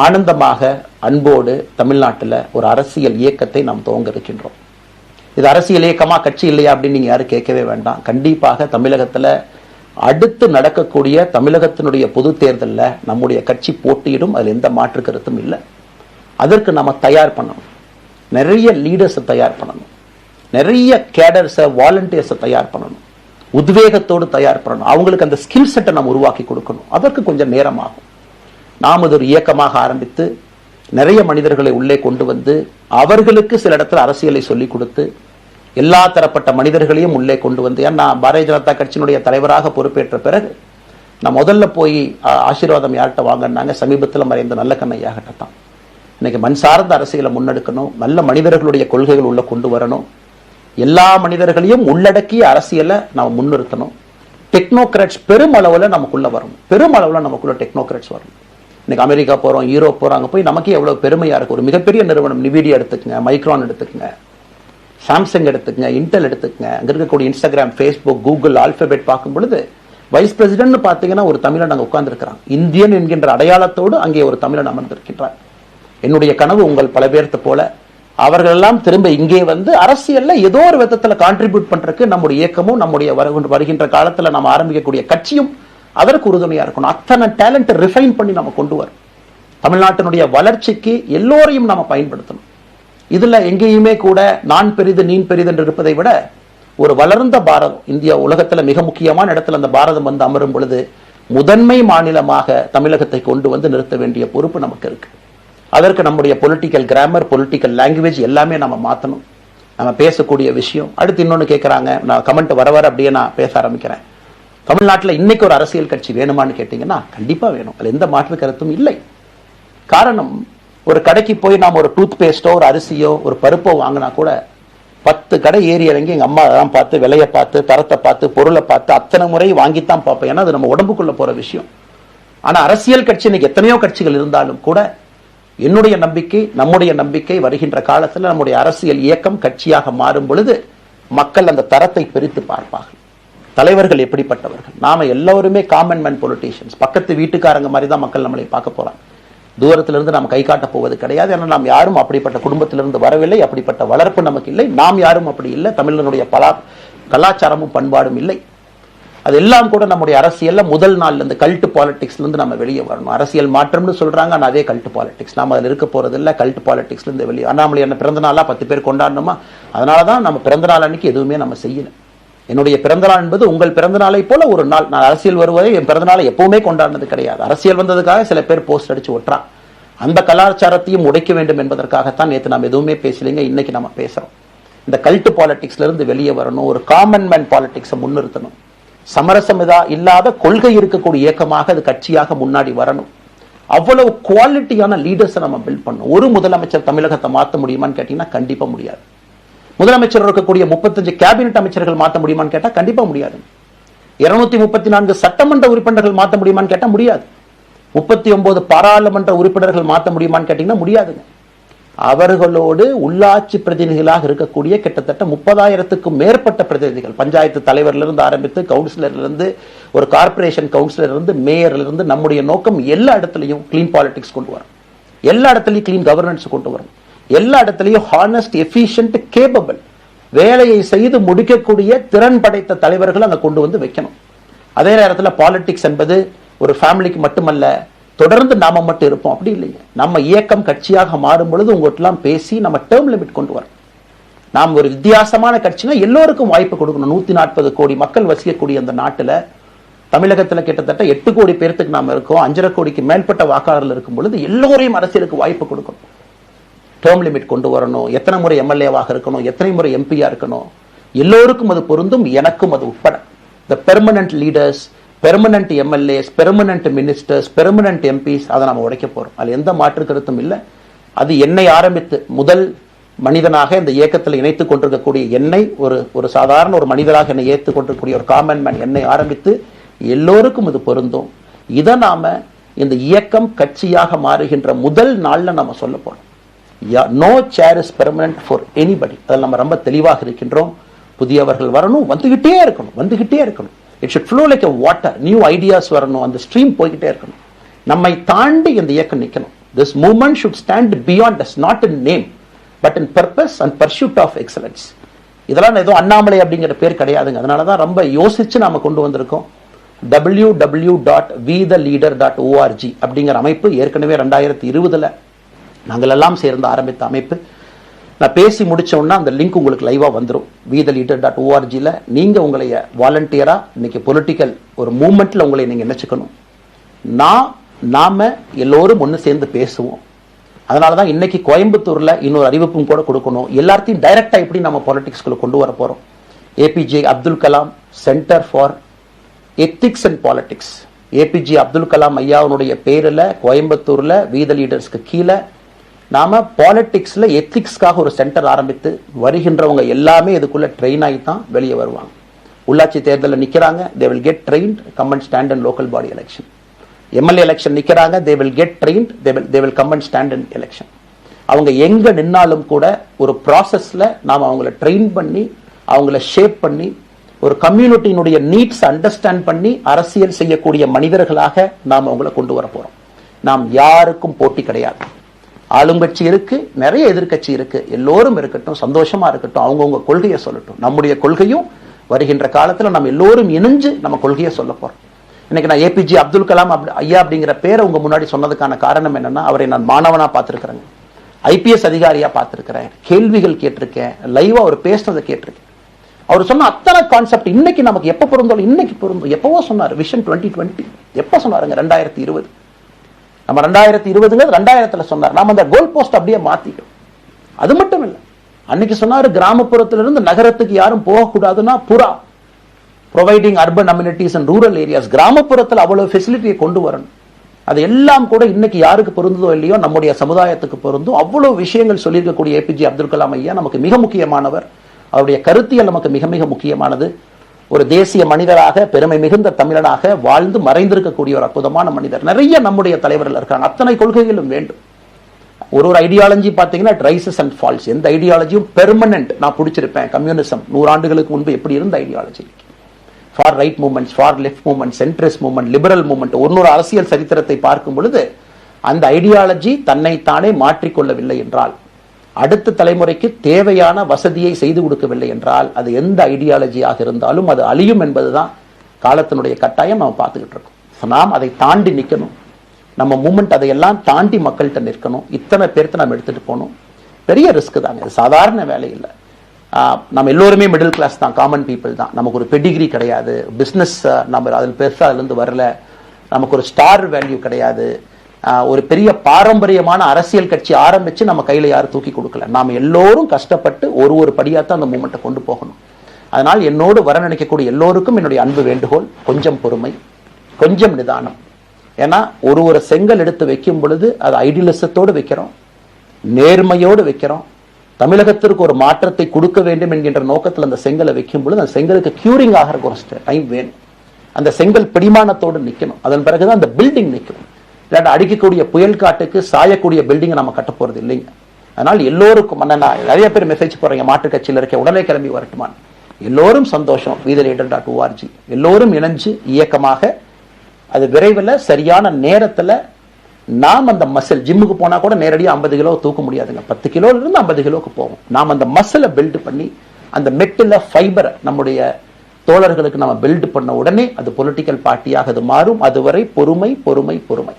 ஆனந்தமாக அன்போடு தமிழ்நாட்டில் ஒரு அரசியல் இயக்கத்தை நாம் துவங்க இருக்கின்றோம். இது அரசியல் இயக்கமா கட்சி இல்லையா அப்படின்னு நீங்க யாரும் கேட்கவே வேண்டாம். கண்டிப்பாக தமிழகத்தில் அடுத்து நடக்கக்கூடிய தமிழகத்தினுடைய பொது தேர்தலில் நம்முடைய கட்சி போட்டியிடும், அதில் எந்த மாற்று கருத்தும் இல்லை. அதற்கு நம்ம தயார் பண்ணணும், நிறைய லீடர்ஸை தயார் பண்ணணும், நிறைய கேடர்ஸை வாலண்டியர்ஸை தயார் பண்ணணும், உத்வேகத்தோடு தயார் பண்ணணும், அவங்களுக்கு அந்த ஸ்கில் செட்டை நம்ம உருவாக்கி கொடுக்கணும். அதற்கு கொஞ்சம் நேரம் ஆகும். நாம் இது ஒரு இயக்கமாக ஆரம்பித்து நிறைய மனிதர்களை உள்ளே கொண்டு வந்து அவர்களுக்கு சில இடத்துல அரசியலை சொல்லிக் கொடுத்து எல்லா தரப்பட்ட மனிதர்களையும் உள்ளே கொண்டு வந்து, ஏன்னா பாரதிய ஜனதா கட்சியினுடைய தலைவராக பொறுப்பேற்ற பிறகு நான் முதல்ல போய் ஆசீர்வாதம் யார்கிட்ட வாங்கினாங்க, சமீபத்தில் மறைந்த நல்ல கண்ணையாகிட்ட தான். இன்னைக்கு மண் சார்ந்த அரசியலை முன்னெடுக்கணும், நல்ல மனிதர்களுடைய கொள்கைகள் உள்ள கொண்டு வரணும், எல்லா மனிதர்களையும் உள்ளடக்கிய அரசியலை நாம் முன்னிறுத்தணும். டெக்னோக்ராட்ஸ் பெருமளவில் நமக்குள்ள வரணும், பெருமளவில் நமக்குள்ள டெக்னோக்ராட்ஸ் வரணும். இன்னைக்கு அமெரிக்கா போறோம், யூரோப் போறாங்க, போய் நமக்கே எவ்வளவு பெருமையா இருக்கு. ஒரு மிகப்பெரிய நிறுவனம் நிவிடியா எடுத்துக்கங்க, மைக்ரான் எடுத்துக்கங்க, சாம்சங் எடுத்துக்கங்க, இன்டெல் எடுத்துக்கங்க, அங்க இருக்கக்கூடிய இன்ஸ்டாகிராம், ஃபேஸ்புக், கூகுள், ஆல்பபெட் பார்க்கும் பொழுது வைஸ் பிரசிடென்ட் பாத்தீங்கன்னா ஒரு தமிழன் அங்க உட்கார்ந்து இருக்கிறான். இந்தியன் என்கின்ற அடையாளத்தோடு அங்கே ஒரு தமிழன் அமர்ந்திருக்கின்றார். என்னுடைய கனவு உங்கள் பல பேர்த்த போல அவர்கள் எல்லாம் திரும்ப இங்கே வந்து அரசியல்ல ஏதோ ஒரு விதத்துல கான்ட்ரிபியூட் பண்றதுக்கு நம்முடைய இயக்கமும் நம்முடைய வருகின்ற காலத்துல நம்ம ஆரம்பிக்கக்கூடிய கட்சியும் அதற்கு உறுதுணையா இருக்கணும். அத்தனை டேலண்ட் ரிஃபைன் பண்ணி நம்ம கொண்டு வரும். தமிழ்நாட்டினுடைய வளர்ச்சிக்கு எல்லோரையும் நம்ம பயன்படுத்தணும். இதுல எங்கேயுமே கூட நான் பெரிது நீ பெரிது என்று இருப்பதை விட ஒரு வளர்ந்த பாரதம், இந்தியா உலகத்துல மிக முக்கியமான இடத்துல அந்த பாரதம் வந்து அமரும் பொழுது முதன்மை மாநிலமாக தமிழகத்தை கொண்டு வந்து நிறுத்த வேண்டிய பொறுப்பு நமக்கு இருக்கு. அதற்கு நம்முடைய பொலிட்டிக்கல் கிராமர், பொலிட்டிக்கல் லாங்குவேஜ் எல்லாமே நம்ம மாற்றணும். நம்ம பேசக்கூடிய விஷயம். அடுத்து இன்னொன்று கேட்குறாங்க, நான் கமெண்ட் வர அப்படியே நான் பேச ஆரம்பிக்கிறேன். தமிழ்நாட்டில் இன்னைக்கு ஒரு அரசியல் கட்சி வேணுமான்னு கேட்டீங்கன்னா கண்டிப்பாக வேணும், அதில் எந்த மாற்று கருத்தும் இல்லை. காரணம், ஒரு கடைக்கு போய் நாம் ஒரு டூத் பேஸ்டோ ஒரு அரிசியோ ஒரு பருப்போ வாங்கினா கூட 10 கடை ஏறி இறங்கி எங்கள் அம்மா தான் பார்த்து விலையை பார்த்து தரத்தை பார்த்து பொருளை பார்த்து அத்தனை முறை வாங்கித்தான் பார்ப்பேன். ஏன்னா அது நம்ம உடம்புக்குள்ள போகிற விஷயம். ஆனால் அரசியல் கட்சி இன்னைக்கு எத்தனையோ கட்சிகள் இருந்தாலும் கூட என்னுடைய நம்பிக்கை, நம்முடைய நம்பிக்கை, வருகின்ற காலத்தில் நம்முடைய அரசியல் இயக்கம் கட்சியாக மாறும் பொழுது மக்கள் அந்த தரத்தை பிரித்து பார்ப்பார்கள். தலைவர்கள் எப்படிப்பட்டவர்கள், நாம எல்லோருமே காமன் மேன் பொலிட்டீஷியன்ஸ், பக்கத்து வீட்டுக்காரங்க மாதிரி தான் மக்கள் நம்மளை பார்க்க போறாங்க. தூரத்திலிருந்து நாம் கை காட்ட போவது கிடையாது. ஏன்னா நாம் யாரும் அப்படிப்பட்ட குடும்பத்திலிருந்து வரவில்லை, அப்படிப்பட்ட வளர்ப்பு நமக்கு இல்லை, நாம் யாரும் அப்படி இல்லை, தமிழனுடைய கலாச்சாரமும் பண்பாடும் இல்லை. அதெல்லாம் கூட நம்முடைய அரசியல்ல முதல் நாள்ல இருந்து கல்ட் பாலிடிக்ஸ்ல இருந்து நம்ம வெளியே வரணும். அரசியல் மாற்றம்னு சொல்றாங்க, ஆனா அதே கல்ட் பாலிடிக்ஸ். நாம அதில் இருக்க போறது இல்லை. கல்ட் பாலிடிக்ஸ்ல இருந்து வெளியே. அண்ணாமலை என்ன பிறந்த நாளா 10 பேர் கொண்டாடணுமா? அதனாலதான் நம்ம பிறந்த நாள் அன்னைக்கு எதுவுமே நம்ம செய்யல. என்னுடைய பிறந்த நாள் என்பது உங்கள் பிறந்த நாளை போல ஒரு நாள். நான் அரசியல் வருவதை என் பிறந்த நாளை எப்பவுமே கொண்டாடினது கிடையாது. அரசியல் வந்ததுக்காக சில பேர் போஸ்ட் அடிச்சு ஒட்டுறான். அந்த கலாச்சாரத்தையும் உடைக்க வேண்டும் என்பதற்காகத்தான் நேற்று நாம் எதுவுமே பேசலைங்க, இன்னைக்கு நம்ம பேசுறோம். இந்த கல்ட் பாலிடிக்ஸ்ல இருந்து வெளியே வரணும், ஒரு காமன் மேன் பாலிடிக்ஸை முன்னிறுத்தணும். சமரசம் இல்லாத கொள்கை இருக்கக்கூடிய இயக்கமாக அது கட்சியாக முன்னாடி வரணும். அவ்வளவு குவாலிட்டியான லீடர்ஸை நம்ம பில்ட் பண்ணணும். ஒரு முதலமைச்சர் தமிழகத்தை மாற்ற முடியுமான்னு கேட்டீங்கன்னா கண்டிப்பா முடியாது. முதலமைச்சர் இருக்கக்கூடிய 35 கேபினெட் அமைச்சர்கள் மாற்ற முடியுமான்னு கேட்டா கண்டிப்பா முடியாது. 234 சட்டமன்ற உறுப்பினர்கள் மாற்ற முடியுமான்னு கேட்டா முடியாது. 39 பாராளுமன்ற உறுப்பினர்கள் மாற்ற முடியுமான்னு கேட்டீங்கன்னா முடியாதுங்க. அவர்களோடு உள்ளாட்சி பிரதிநிதிகளாக இருக்கக்கூடிய கிட்டத்தட்ட 30,000க்கும் மேற்பட்ட பிரதிநிதிகள், பஞ்சாயத்து தலைவர்ல இருந்து ஆரம்பித்து கவுன்சிலர்ல இருந்து ஒரு கார்பரேஷன் கவுன்சிலர் இருந்து மேயர்ல இருந்து, நம்முடைய நோக்கம் எல்லா இடத்துலையும் கிளீன் பாலிடிக்ஸ் கொண்டு வரும், எல்லா இடத்துலையும் கிளீன் கவர்னன்ஸ் கொண்டு வரும், எல்லா இடத்துலையும் ஹானஸ்ட், எஃபிஷியன்ட், கேபபிள், வேலையை செய்து முடிக்கக்கூடிய திறன் படைத்த தலைவர்கள் அங்க கொண்டு வந்து வைக்கணும். அதே நேரத்தில் பாலிடிக்ஸ் என்பது ஒரு ஃபேமிலிக்கு மட்டுமல்ல, தொடர்ந்து நாம மட்டும் இருப்போம் அப்படி இல்லைங்க. நம்ம இயக்கம் கட்சியாக மாறும் பொழுது உங்கள்கிட்டலாம் பேசி நம்ம டேர்ம் லிமிட் கொண்டு வரோம். நாம் ஒரு வித்தியாசமான கட்சினா எல்லோருக்கும் வாய்ப்பு கொடுக்கணும். 140 கோடி மக்கள் வசிக்கக்கூடிய அந்த நாட்டில், தமிழகத்தில் கிட்டத்தட்ட 8 கோடி பேருக்கு நாம இருக்கோம். 5.5 கோடிக்கு மேற்பட்ட வாக்காளர்கள் இருக்கும் பொழுது எல்லோரையும் அரசியலுக்கு வாய்ப்பு கொடுக்கணும். டேர்ம் லிமிட் கொண்டு வரணும். எத்தனை முறை எம்எல்ஏவாக இருக்கணும், எத்தனை முறை எம்பியா இருக்கணும், எல்லோருக்கும் அது பொருந்தும், எனக்கும் அது உட்பட. The permanent leaders, permanent MLAs, permanent ministers, permanent MPs, அதை நம்ம உடைக்க போறோம். அது எந்த மாற்று கருத்தும் இல்லை. அது என்னை ஆரம்பித்து முதல் மனிதனாக இந்த இயக்கத்தில் இணைத்துக் கொண்டிருக்கக்கூடிய என்னை, ஒரு சாதாரண ஒரு மனிதராக என்னை ஏற்றுக் கொண்டிருக்கக்கூடிய ஒரு காமன் மேன் என்னை ஆரம்பித்து எல்லோருக்கும் இது பொருந்தும். இதை நாம இந்த இயக்கம் கட்சியாக மாறுகின்ற முதல் நாள்ல நம்ம சொல்ல போறோம். No chair is permanent for anybody. அதில் நம்ம ரொம்ப தெளிவாக இருக்கின்றோம். புதியவர்கள் வரணும், வந்துகிட்டே இருக்கணும். It should flow like a water. New ideas வரணும், அந்த ஸ்ட்ரீம் போய்கிட்டே இருக்கணும். நம்மை தாண்டி இந்த இயக்கம் நிற்கணும். This movement should stand beyond us, not in name, but in purpose and pursuit of excellence. இதெல்லாம் ஏதோ அண்ணாமலை அப்படிங்கிற பேர் கிடையாதுங்க. அதனால தான் ரொம்ப யோசிச்சு நாம கொண்டு வந்திருக்கோம். www.vetheleader.org அப்படிங்கிற அமைப்பு ஏற்கனவே 2020 நாங்கள் எல்லாம் சேர்ந்து ஆரம்பித்த அமைப்பு. நான் பேசி முடிச்சோன்னா அந்த லிங்க் உங்களுக்கு லைவா வந்துடும். vetheleader.org-ல நீங்க உங்களை வாலண்டியரா இன்னைக்கு பொலிட்டிக்கல் ஒரு மூவ்மெண்ட்ல உங்களை நீங்க நினைச்சுக்கணும். நாம எல்லோரும் ஒன்று சேர்ந்து பேசுவோம். அதனாலதான் இன்னைக்கு கோயம்புத்தூர்ல இன்னொரு அறிவிப்பும் கூட கொடுக்கணும். எல்லாத்தையும் டைரக்டா எப்படி நம்ம பாலிடிக்ஸ்குள்ள கொண்டு வர போறோம். APJ Abdul Kalam centre for ethics and politics, APJ Abdul Kalam ஐயாவுடைய பேரில் கோயம்புத்தூர்ல வீத லீடர்ஸ்க்கு கீழே நாம பாலிடிக்ஸ்ல எத்திக்ஸ்க்காக ஒரு சென்டர் ஆரம்பித்து வருகின்றவங்க எல்லாமே இதுக்குள்ள ட்ரெயின் ஆகி தான் வெளியே வருவாங்க. உள்ளாட்சி தேர்தலில் நிக்கிறாங்க, they will get trained, come and stand in local body election. MLA election நிக்கிறாங்க, they will get trained, they will come and stand in election. அவங்க எங்க நின்னாலும் கூட ஒரு ப்ராசஸ்ல நாம அவங்கள ட்ரெயின் பண்ணி அவங்கள ஷேப் பண்ணி ஒரு கம்யூனிட்டியினுடைய நீட்ஸ் அண்டர்ஸ்டாண்ட் பண்ணி அரசியல் செய்யக்கூடிய மனிதர்களாக நாம் அவங்கள கொண்டு வர போறோம். நாம் யாருக்கும் போட்டி கிடையாது. ஆளுங்கட்சி இருக்கு, நிறைய எதிர்கட்சி இருக்கு, எல்லோரும் இருக்கட்டும், சந்தோஷமா இருக்கட்டும், அவங்கவுங்க கொள்கையை சொல்லட்டும். நம்முடைய கொள்கையும் வருகின்ற காலத்துல நம்ம எல்லோரும் இணைஞ்சு நம்ம கொள்கையை சொல்ல போறோம். இன்னைக்கு நான் ஏபிஜே அப்துல் கலாம் ஐயா அப்படிங்கிற பேரை உங்க முன்னாடி சொன்னதுக்கான காரணம் என்னன்னா, அவரை நான் மாணவனா பார்த்திருக்கிறேன், ஐபிஎஸ் அதிகாரியா பார்த்திருக்கிறேன், கேள்விகள் கேட்டிருக்கேன், லைவா அவர் பேசினதை கேட்டிருக்கேன். அவர் சொன்ன அத்தனை கான்செப்ட் இன்னைக்கு நமக்கு எப்ப பொருந்தோம், இன்னைக்கு பொருந்தும். எப்பவோ சொன்னார் விஷன் 2020, எப்ப சொன்னாருங்க? 2020. நம்ம 2020 2000 சொன்னார். நாம அந்த கோல் போஸ்ட் அப்படியே மாத்திக்கிறோம். அது மட்டும் இல்லை, அன்னைக்கு சொன்னாரு கிராமப்புறத்திலிருந்து நகரத்துக்கு யாரும் போகக்கூடாதுன்னா புறா providing urban amenities and rural areas, கிராமப்புறத்தில் அவ்வளவு ஃபெசிலிட்டியை கொண்டு வரணும். அது எல்லாம் கூட இன்னைக்கு யாருக்கு பொருந்ததோ இல்லையோ நம்முடைய சமுதாயத்துக்கு பொருந்தும். அவ்வளவு விஷயங்கள் சொல்லியிருக்கக்கூடிய ஏபிஜே அப்துல் கலாம் ஐயா நமக்கு மிக முக்கியமானவர். அவருடைய கருத்தியல் நமக்கு மிக மிக முக்கியமானது. ஒரு தேசிய மனிதராக, பெருமை மிகுந்த தமிழனாக வாழ்ந்து மறைந்திருக்கக்கூடிய ஒரு அற்புதமான மனிதர். நிறைய நம்முடைய தலைவர்கள் இருக்காங்க. அத்தனை கொள்கைகளும் வேண்டும். ஒரு ஐடியாலஜி பார்த்தீங்கன்னா ரைசஸ் அண்ட் ஃபால்ஸ். எந்த ஐடியாலஜியும் பெர்மனன்ட் நான் பிடிச்சிருப்பேன். கம்யூனிசம் 100 ஆண்டுகளுக்கு முன்பு எப்படி இருந்த ideology, for right movement, for left movement, centrist movement, liberal movement, ஒரு அரசியல் சரித்திரத்தை பார்க்கும் பொழுது அந்த ஐடியாலஜி தன்னைத்தானே மாற்றிக்கொள்ளவில்லை என்றால், அடுத்த தலைமுறைக்கு தேவையான வசதியை செய்து கொடுக்கவில்லை என்றால், அது எந்த ஐடியாலஜியாக இருந்தாலும் அது அழியும் என்பதுதான் காலத்தினுடைய கட்டாயம். நம்ம பார்த்துக்கிட்டு இருக்கோம். நாம் அதை தாண்டி நிற்கணும். நம்ம மூமெண்ட் அதையெல்லாம் தாண்டி மக்கள்கிட்ட நிற்கணும். இத்தனை பேர்த்த நம்ம எடுத்துட்டு போகணும். பெரிய ரிஸ்க் தாங்க, இது சாதாரண வேலை இல்லை. நம்ம எல்லோருமே மிடில் கிளாஸ் தான், காமன் பீப்புள் தான். நமக்கு ஒரு பெடிகிரி கிடையாது, பிஸ்னஸ் நம்ம அதில் பெருசாக அதுலேருந்து வரல, நமக்கு ஒரு ஸ்டார் வேல்யூ கிடையாது, ஒரு பெரிய பாரம்பரியமான அரசியல் கட்சி ஆரம்பிச்சு நம்ம கையில யாரும் தூக்கி கொடுக்கல. நாம எல்லோரும் கஷ்டப்பட்டு ஒரு படியாத்தான் அந்த மூமெண்ட்டை கொண்டு போகணும். அதனால் என்னோடு வர நினைக்கக்கூடிய எல்லோருக்கும் என்னுடைய அன்பு வேண்டுகோள், கொஞ்சம் பொறுமை, கொஞ்சம் நிதானம். ஏன்னா ஒரு செங்கல் எடுத்து வைக்கும் பொழுது அது ஐடியலிசத்தோடு வைக்கிறோம், நேர்மையோடு வைக்கிறோம். தமிழகத்திற்கு ஒரு மாற்றத்தை கொடுக்க வேண்டும் என்கின்ற நோக்கத்தில் அந்த செங்கலை வைக்கும் பொழுது அந்த செங்கலுக்கு கியூரிங் ஆகிறதுக்கு ஒரு டைம் வேணும். அந்த செங்கல் பிடிமானத்தோடு நிற்கணும். அதன் பிறகுதான் அந்த பில்டிங் நிற்கும். இல்லாட்ட அடிக்கக்கூடிய புயல் காட்டுக்கு சாயக்கூடிய பில்டிங்கை நம்ம கட்ட போறது இல்லைங்க. அதனால் எல்லோருக்கும் நிறைய பேர் மெசேஜ் போறீங்க, மாற்று கட்சியில் இருக்க உடனே கிளம்பி வரட்டுமான். எல்லோரும் சந்தோஷம். vetheleader.org எல்லோரும் இணைஞ்சு இயக்கமாக அது விரைவில் சரியான நேரத்தில் நாம் அந்த மசில், ஜிம்முக்கு போனா கூட நேரடியாக 50 கிலோ தூக்க முடியாதுங்க, 10 கிலோல இருந்து 50 கிலோக்கு போகும். நாம் அந்த மசிலை பில்ட் பண்ணி அந்த மெட்டில் ஃபைபரை நம்முடைய தோழர்களுக்கு நம்ம பில்ட் பண்ண உடனே அது பொலிட்டிக்கல் பார்ட்டியாக அது மாறும். அதுவரை பொறுமை பொறுமை பொறுமை.